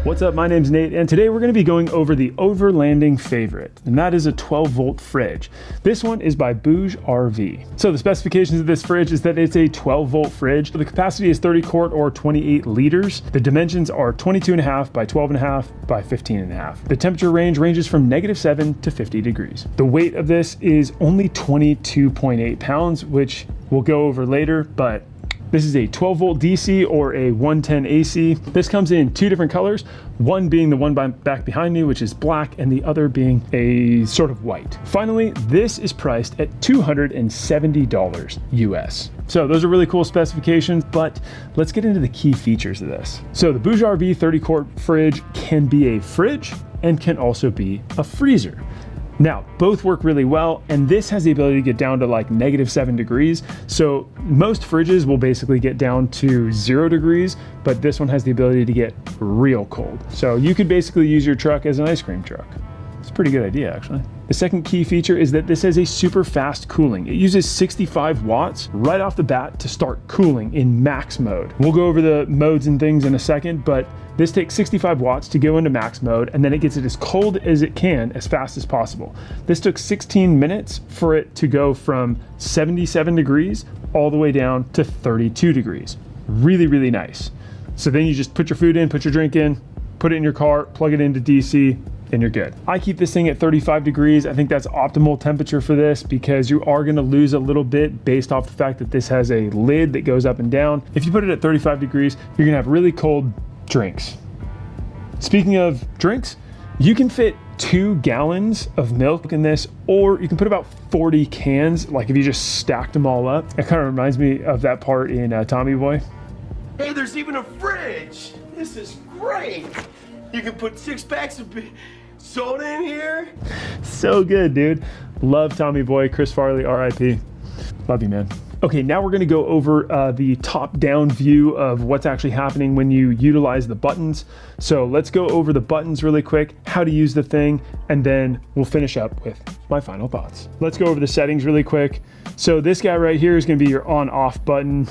What's up, my name's Nate, and today we're going to be going over the overlanding favorite, and that is a 12-volt fridge. This one is by BougeRV. So the specifications of this fridge is that it's a 12-volt fridge. The capacity is 30 quart or 28 liters. The dimensions are 22.5 by 12.5 by 15.5. The temperature range ranges from -7 to 50 degrees. The weight of this is only 22.8 pounds, which we'll go over later, but this is a 12-volt DC or a 110 AC. This comes in two different colors, one being the one back behind me, which is black, and the other being a sort of white. Finally, this is priced at $270 US. So those are really cool specifications, but let's get into the key features of this. So the BougeRV 30 quart fridge can be a fridge and can also be a freezer. Now, both work really well, and this has the ability to get down to like -7 degrees. So most fridges will basically get down to 0 degrees, but this one has the ability to get real cold. So you could basically use your truck as an ice cream truck. It's a pretty good idea, actually. The second key feature is that this has a super fast cooling. It uses 65 watts right off the bat to start cooling in max mode. We'll go over the modes and things in a second, but this takes 65 watts to go into max mode, and then it gets it as cold as it can as fast as possible. This took 16 minutes for it to go from 77 degrees all the way down to 32 degrees. Really, really nice. So then you just put your food in, put your drink in, put it in your car, plug it into DC, and you're good. I keep this thing at 35 degrees. I think that's optimal temperature for this because you are gonna lose a little bit based off the fact that this has a lid that goes up and down. If you put it at 35 degrees, you're gonna have really cold drinks. Speaking of drinks, you can fit 2 gallons of milk in this, or you can put about 40 cans, like if you just stacked them all up. It kind of reminds me of that part in Tommy Boy. Hey, there's even a fridge. This is great. You can put 6 packs of soda in here. So good, dude. Love Tommy Boy, Chris Farley, RIP. Love you, man. Okay, now we're gonna go over the top-down view of what's actually happening when you utilize the buttons. So let's go over the buttons really quick, how to use the thing, and then we'll finish up with my final thoughts. Let's go over the settings really quick. So this guy right here is gonna be your on-off button.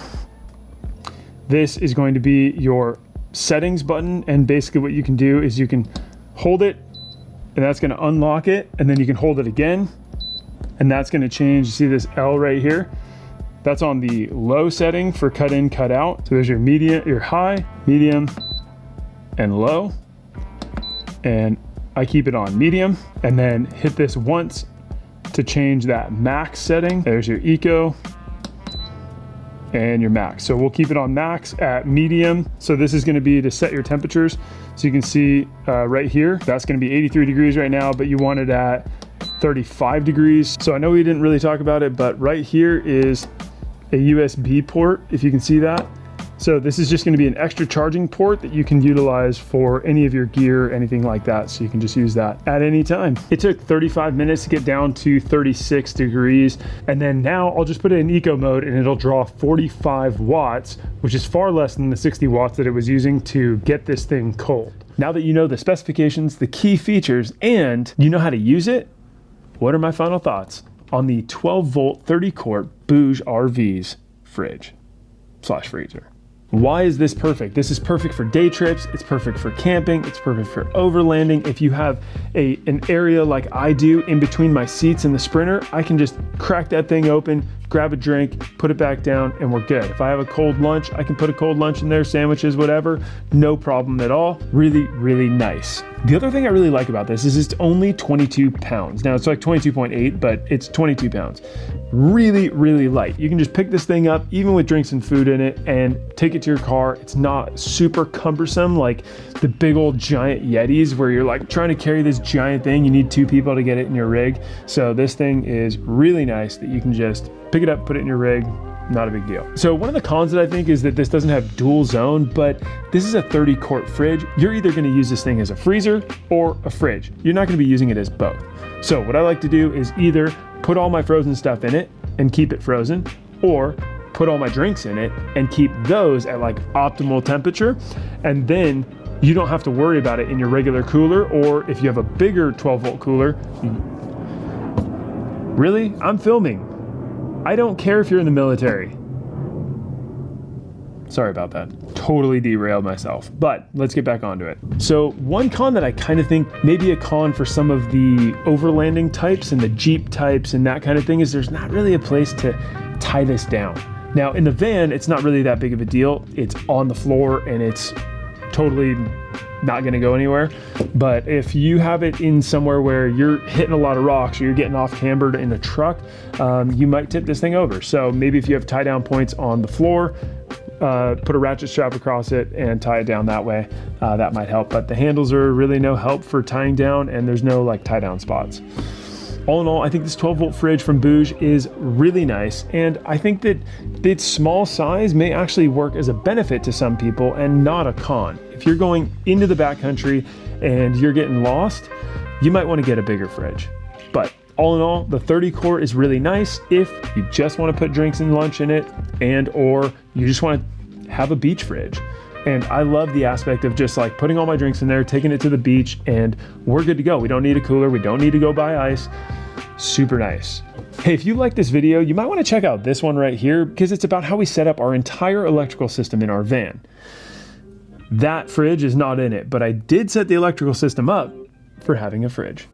This is going to be your settings button, and basically what you can do is you can hold it, and that's gonna unlock it, and then you can hold it again, and that's gonna change. You see this L right here? That's on the low setting for cut in, cut out. So there's your medium, your high, medium, and low. And I keep it on medium, and then hit this once to change that max setting. There's your eco and your max. So we'll keep it on max at medium. So this is gonna be to set your temperatures. So you can see right here, that's gonna be 83 degrees right now, but you want it at 35 degrees. So I know we didn't really talk about it, but right here is a USB port, if you can see that. So this is just going to be an extra charging port that you can utilize for any of your gear, anything like that. So you can just use that at any time. It took 35 minutes to get down to 36 degrees. And then now I'll just put it in eco mode and it'll draw 45 watts, which is far less than the 60 watts that it was using to get this thing cold. Now that you know the specifications, the key features, and you know how to use it, what are my final thoughts on the 12-volt 30 quart BougeRV's fridge/freezer? Why is this perfect? This is perfect for day trips. It's perfect for camping. It's perfect for overlanding. If you have an area like I do in between my seats in the Sprinter, I can just crack that thing open, grab a drink, put it back down, and we're good. If I have a cold lunch, I can put a cold lunch in there, sandwiches, whatever, no problem at all. Really, really nice. The other thing I really like about this is it's only 22 pounds. Now it's like 22.8, but it's 22 pounds. Really, really light. You can just pick this thing up, even with drinks and food in it, and take it to your car. It's not super cumbersome like the big old giant Yetis where you're like trying to carry this giant thing. You need 2 people to get it in your rig. So this thing is really nice that you can just pick it up, put it in your rig, not a big deal. So one of the cons that I think is that this doesn't have dual zone, but this is a 30 quart fridge. You're either gonna use this thing as a freezer or a fridge. You're not gonna be using it as both. So what I like to do is either put all my frozen stuff in it and keep it frozen, or put all my drinks in it and keep those at like optimal temperature. And then you don't have to worry about it in your regular cooler, or if you have a bigger 12-volt cooler. Really? I'm filming. I don't care if you're in the military. Sorry about that. Totally derailed myself, but let's get back onto it. So one con that I kind of think may be a con for some of the overlanding types and the Jeep types and that kind of thing is there's not really a place to tie this down. Now in the van, it's not really that big of a deal. It's on the floor and it's totally not gonna go anywhere. But if you have it in somewhere where you're hitting a lot of rocks or you're getting off cambered in a truck, you might tip this thing over. So maybe if you have tie down points on the floor, put a ratchet strap across it and tie it down that way. That might help, but the handles are really no help for tying down and there's no like tie down spots. All in all, I think this 12-volt fridge from Bouge is really nice, and I think that its small size may actually work as a benefit to some people and not a con. If you're going into the backcountry and you're getting lost, you might want to get a bigger fridge. But all in all, the 30 quart is really nice if you just want to put drinks and lunch in it and or you just want to have a beach fridge. And I love the aspect of just like putting all my drinks in there, taking it to the beach, and we're good to go. We don't need a cooler. We don't need to go buy ice. Super nice. Hey, if you like this video, you might want to check out this one right here because it's about how we set up our entire electrical system in our van. That fridge is not in it, but I did set the electrical system up for having a fridge.